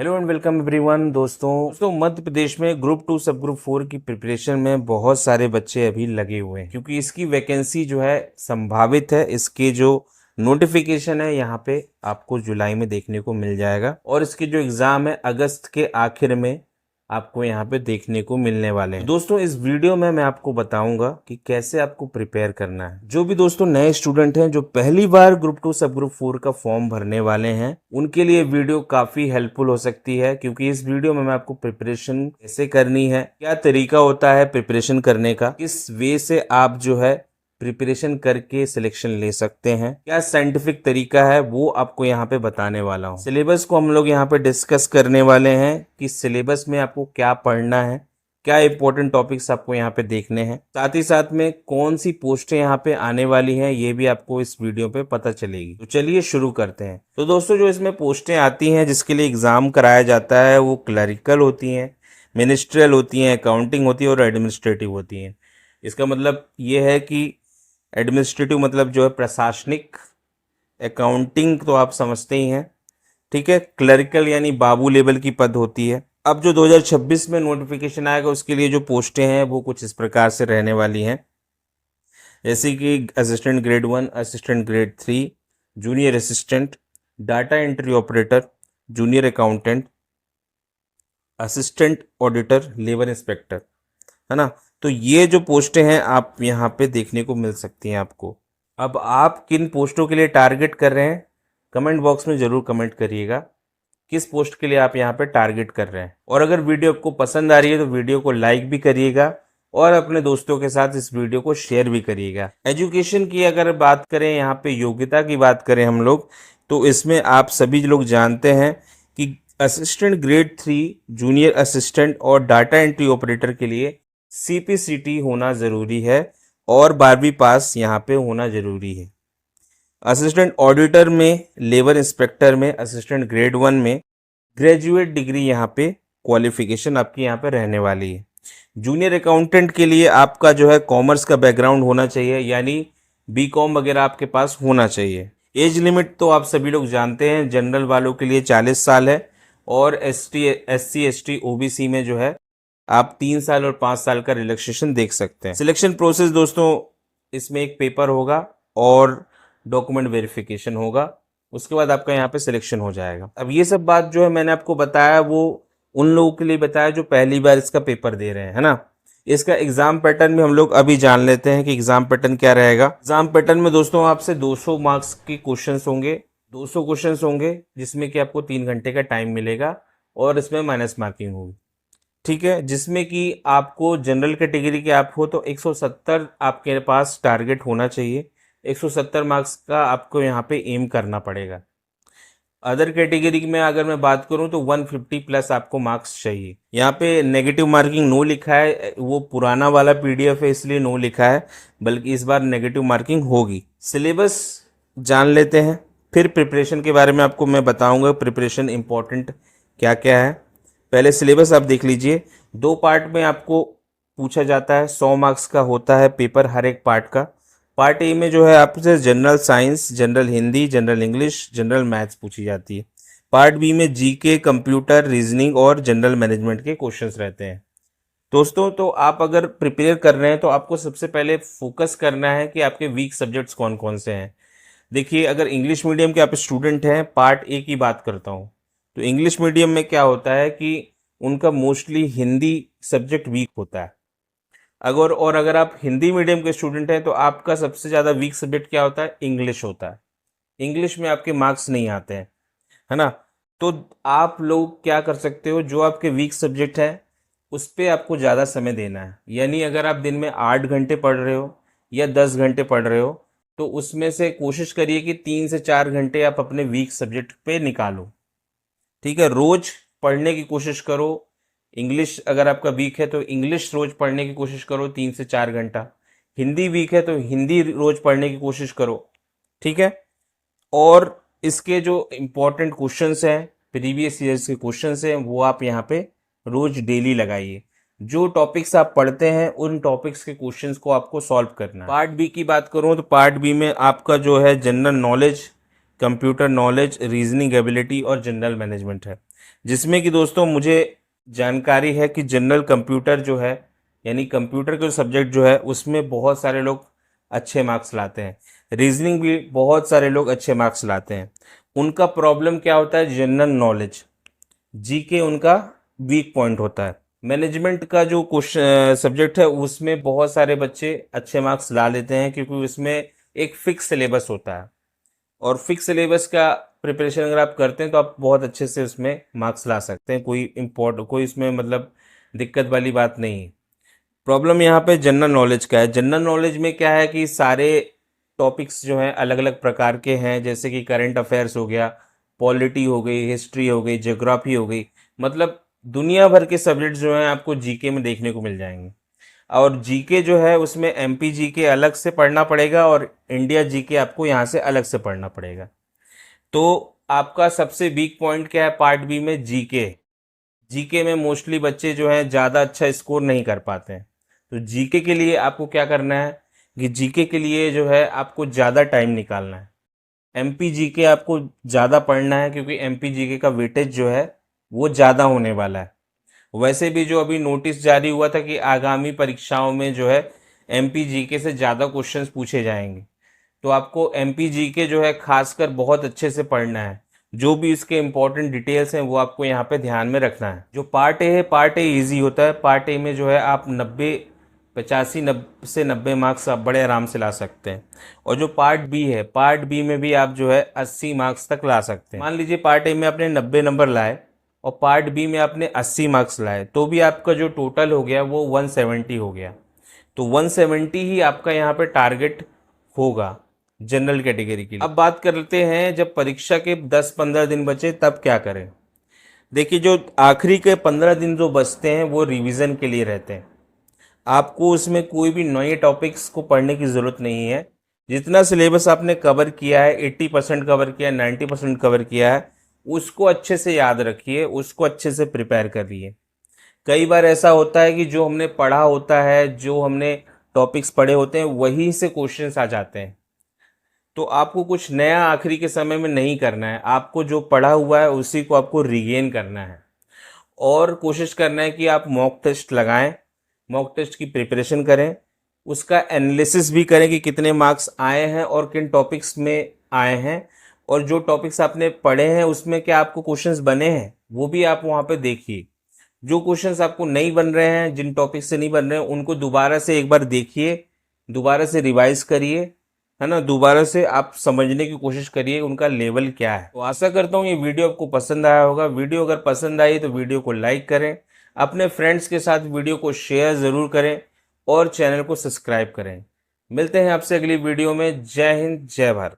Hello and welcome everyone. दोस्तों मध्य प्रदेश में group 2 सब ग्रुप 4 की प्रिपरेशन में बहुत सारे बच्चे अभी लगे हुए हैं क्योंकि इसकी वैकेंसी जो है संभावित है। इसके जो नोटिफिकेशन है यहाँ पे आपको जुलाई में देखने को मिल जाएगा और इसके जो एग्ज़ाम है अगस्त के आखिर में आपको यहाँ पे देखने को मिलने वाले हैं। दोस्तों इस वीडियो में मैं आपको बताऊंगा कि कैसे आपको प्रिपेयर करना है। जो भी दोस्तों नए स्टूडेंट हैं जो पहली बार ग्रुप 2 सब ग्रुप 4 का फॉर्म भरने वाले हैं उनके लिए वीडियो काफी हेल्पफुल हो सकती है क्योंकि इस वीडियो में मैं आपको प्रिपरेशन कैसे करनी है, क्या तरीका होता है प्रिपरेशन करने का, किस वे से आप जो है प्रिपरेशन करके सिलेक्शन ले सकते हैं, क्या साइंटिफिक तरीका है वो आपको यहाँ पे बताने वाला हूँ। सिलेबस को हम लोग यहाँ पे डिस्कस करने वाले हैं कि सिलेबस में आपको क्या पढ़ना है, क्या इंपॉर्टेंट टॉपिक्स आपको यहाँ पे देखने हैं, साथ ही साथ में कौन सी पोस्टें यहाँ पे आने वाली हैं ये भी आपको इस वीडियो पे पता चलेगी। तो चलिए शुरू करते हैं। तो दोस्तों जो इसमें पोस्टें आती हैं जिसके लिए एग्जाम कराया जाता है वो क्लरिकल होती हैं, मिनिस्ट्रियल होती हैं, अकाउंटिंग होती है और एडमिनिस्ट्रेटिव होती हैं। इसका मतलब ये है कि एडमिनिस्ट्रेटिव मतलब जो है प्रशासनिक, अकाउंटिंग तो आप समझते ही हैं, ठीक है। क्लरिकल यानी बाबू लेवल की पद होती है। अब जो 2026 में नोटिफिकेशन आएगा उसके लिए जो पोस्टें हैं वो कुछ इस प्रकार से रहने वाली हैं, जैसे कि assistant grade 1, assistant grade 3, junior assistant, data entry operator, junior accountant, assistant auditor, labour inspector, है ना। तो ये जो पोस्टें हैं आप यहाँ पे देखने को मिल सकती हैं आपको। अब आप किन पोस्टों के लिए टारगेट कर रहे हैं कमेंट बॉक्स में ज़रूर कमेंट करिएगा, किस पोस्ट के लिए आप यहाँ पे टारगेट कर रहे हैं। और अगर वीडियो आपको पसंद आ रही है तो वीडियो को लाइक भी करिएगा और अपने दोस्तों के साथ इस वीडियो को शेयर भी करिएगा। एजुकेशन की अगर बात करें, यहाँ पे योग्यता की बात करें हम लोग, तो इसमें आप सभी लोग जानते हैं कि असिस्टेंट ग्रेड 3, जूनियर असिस्टेंट और डाटा एंट्री ऑपरेटर के लिए CPCT होना ज़रूरी है और 12वीं पास यहाँ पे होना ज़रूरी है। असिस्टेंट ऑडिटर में, लेबर इंस्पेक्टर में, असिस्टेंट ग्रेड 1 में ग्रेजुएट डिग्री यहाँ पे क्वालिफिकेशन आपकी यहाँ पे रहने वाली है। जूनियर अकाउंटेंट के लिए आपका जो है कॉमर्स का बैकग्राउंड होना चाहिए, यानी BCom वगैरह आपके पास होना चाहिए। एज लिमिट तो आप सभी लोग जानते हैं, जनरल वालों के लिए 40 साल है और SC ST OBC में जो है आप 3 साल और 5 साल का रिलैक्सेशन देख सकते हैं। सिलेक्शन प्रोसेस दोस्तों, इसमें एक पेपर होगा और डॉक्यूमेंट वेरिफिकेशन होगा, उसके बाद आपका यहाँ पे सिलेक्शन हो जाएगा। अब ये सब बात जो है मैंने आपको बताया वो उन लोगों के लिए बताया जो पहली बार इसका पेपर दे रहे हैं, है ना। इसका एग्जाम पैटर्न भी हम लोग अभी जान लेते हैं कि एग्जाम पैटर्न क्या रहेगा। एग्जाम पैटर्न में दोस्तों आपसे 200 मार्क्स के क्वेश्चंस होंगे, 200 क्वेश्चंस होंगे जिसमें कि आपको 3 घंटे का टाइम मिलेगा और इसमें माइनस मार्किंग होगी, ठीक है। जिसमें कि आपको जनरल कैटेगरी के आप हो तो 170 आपके पास टारगेट होना चाहिए, 170 मार्क्स का आपको यहाँ पे एम करना पड़ेगा। अदर कैटेगरी में अगर मैं बात करूं तो 150 प्लस आपको मार्क्स चाहिए। यहाँ पे नेगेटिव मार्किंग नो लिखा है, वो पुराना वाला PDF है इसलिए नो लिखा है, बल्कि इस बार नेगेटिव मार्किंग होगी। सिलेबस जान लेते हैं, फिर प्रिपरेशन के बारे में आपको मैं बताऊंगा प्रिपरेशन इंपॉर्टेंट क्या क्या है। पहले सिलेबस आप देख लीजिए। 2 पार्ट में आपको पूछा जाता है, 100 मार्क्स का होता है पेपर हर एक पार्ट का। पार्ट ए में जो है आपसे general science, general Hindi, general English, general maths पूछी जाती है। पार्ट बी में GK, कंप्यूटर, रीजनिंग और जनरल मैनेजमेंट के क्वेश्चंस रहते हैं। दोस्तों तो आप अगर प्रिपेयर कर रहे हैं तो आपको सबसे पहले फोकस करना है कि आपके वीक सब्जेक्ट्स कौन कौन से हैं। देखिए अगर इंग्लिश मीडियम के आप स्टूडेंट हैं, पार्ट ए की बात करता हूँ, तो इंग्लिश मीडियम में क्या होता है कि उनका मोस्टली हिंदी सब्जेक्ट वीक होता है। अगर आप हिंदी मीडियम के स्टूडेंट हैं तो आपका सबसे ज़्यादा वीक सब्जेक्ट क्या होता है, इंग्लिश होता है। इंग्लिश में आपके मार्क्स नहीं आते हैं, है ना। तो आप लोग क्या कर सकते हो, जो आपके वीक सब्जेक्ट है उस पर आपको ज़्यादा समय देना है। यानी अगर आप दिन में 8 घंटे पढ़ रहे हो या 10 घंटे पढ़ रहे हो तो उसमें से कोशिश करिए कि 3 से 4 घंटे आप अपने वीक सब्जेक्ट पे निकालो, ठीक है। रोज पढ़ने की कोशिश करो। इंग्लिश अगर आपका वीक है तो इंग्लिश रोज पढ़ने की कोशिश करो 3 से 4 घंटा। हिंदी वीक है तो हिंदी रोज पढ़ने की कोशिश करो, ठीक है। और इसके जो इम्पोर्टेंट क्वेश्चंस हैं, प्रीवियस ईयर्स के क्वेश्चंस हैं, वो आप यहाँ पे रोज डेली लगाइए। जो टॉपिक्स आप पढ़ते हैं उन टॉपिक्स के क्वेश्चंस को आपको सॉल्व करना है। पार्ट बी की बात करूँ तो पार्ट बी में आपका जो है general knowledge, computer knowledge, reasoning ability और जनरल मैनेजमेंट है। जिसमें कि दोस्तों मुझे जानकारी है कि जनरल कंप्यूटर जो है, यानी कंप्यूटर के सब्जेक्ट जो है, उसमें बहुत सारे लोग अच्छे मार्क्स लाते हैं। रीजनिंग भी बहुत सारे लोग अच्छे मार्क्स लाते हैं। उनका प्रॉब्लम क्या होता है, जनरल नॉलेज, जीके उनका वीक पॉइंट होता है। मैनेजमेंट का जो क्वेश्चन सब्जेक्ट है उसमें बहुत सारे बच्चे अच्छे मार्क्स ला लेते हैं, क्योंकि उसमें एक फिक्स सिलेबस होता है, और फिक्स सिलेबस का प्रिपरेशन अगर आप करते हैं तो आप बहुत अच्छे से उसमें मार्क्स ला सकते हैं। कोई इसमें मतलब दिक्कत वाली बात नहीं है। प्रॉब्लम यहाँ पे जनरल नॉलेज का है। जनरल नॉलेज में क्या है कि सारे टॉपिक्स जो हैं अलग अलग प्रकार के हैं, जैसे कि करंट अफेयर्स हो गया, पॉलिटी हो गई, हिस्ट्री हो गई, ज्योग्राफी हो गई, मतलब दुनिया भर के सब्जेक्ट जो हैं आपको जीके में देखने को मिल जाएंगे। और जीके जो है उसमें एमपी जीके अलग से पढ़ना पड़ेगा और इंडिया जीके आपको यहाँ से अलग से पढ़ना पड़ेगा। तो आपका सबसे वीक पॉइंट क्या है पार्ट बी में, जीके। जीके में मोस्टली बच्चे जो हैं ज़्यादा अच्छा स्कोर नहीं कर पाते हैं। तो जीके के लिए आपको क्या करना है कि जीके के लिए जो है आपको ज़्यादा टाइम निकालना है। एमपी जीके आपको ज़्यादा पढ़ना है, क्योंकि एमपी जीके का वेटेज जो है वो ज़्यादा होने वाला है। वैसे भी जो अभी नोटिस जारी हुआ था कि आगामी परीक्षाओं में जो है एमपी जीके से ज़्यादा क्वेश्चंस पूछे जाएंगे, तो आपको एमपी जीके जो है खासकर बहुत अच्छे से पढ़ना है। जो भी इसके इंपॉर्टेंट डिटेल्स हैं वो आपको यहाँ पे ध्यान में रखना है। जो पार्ट ए है, पार्ट ए इजी होता है। पार्ट ए में जो है आप 90 से 90 मार्क्स आप बड़े आराम से ला सकते हैं। और जो पार्ट बी है, पार्ट बी में भी आप जो है 80 मार्क्स तक ला सकते हैं। मान लीजिए पार्ट ए में आपने 90 नंबर लाए और पार्ट बी में आपने 80 मार्क्स लाए, तो भी आपका जो टोटल हो गया वो 170 हो गया। तो 170 ही आपका यहाँ पे टारगेट होगा जनरल कैटेगरी के लिए। अब बात करते हैं जब परीक्षा के 10-15 दिन बचे तब क्या करें। देखिए, जो आखिरी के 15 दिन जो बचते हैं वो रिवीजन के लिए रहते हैं। आपको उसमें कोई भी नए टॉपिक्स को पढ़ने की ज़रूरत नहीं है। जितना सिलेबस आपने कवर किया है, 80% कवर किया है, 90% कवर किया है, उसको अच्छे से याद रखिए, उसको अच्छे से प्रिपेयर करिए। कई बार ऐसा होता है कि जो हमने पढ़ा होता है, जो हमने टॉपिक्स पढ़े होते हैं, वहीं से क्वेश्चंस आ जाते हैं। तो आपको कुछ नया आखिरी के समय में नहीं करना है। आपको जो पढ़ा हुआ है उसी को आपको रिगेन करना है, और कोशिश करना है कि आप मॉक टेस्ट लगाएं, मॉक टेस्ट की प्रिपरेशन करें, उसका एनालिसिस भी करें कि कितने मार्क्स आए हैं और किन टॉपिक्स में आए हैं, और जो टॉपिक्स आपने पढ़े हैं उसमें क्या आपको क्वेश्चंस बने हैं वो भी आप वहाँ पे देखिए। जो क्वेश्चंस आपको नहीं बन रहे हैं, जिन टॉपिक से नहीं बन रहे हैं, उनको दोबारा से एक बार देखिए, दोबारा से रिवाइज करिए, है ना, दोबारा से आप समझने की कोशिश करिए उनका लेवल क्या है। तो आशा करता हूँ ये वीडियो आपको पसंद आया होगा। वीडियो अगर पसंद आई तो वीडियो को लाइक करें, अपने फ्रेंड्स के साथ वीडियो को शेयर ज़रूर करें, और चैनल को सब्सक्राइब करें। मिलते हैं आपसे अगली वीडियो में। जय हिंद, जय भारत।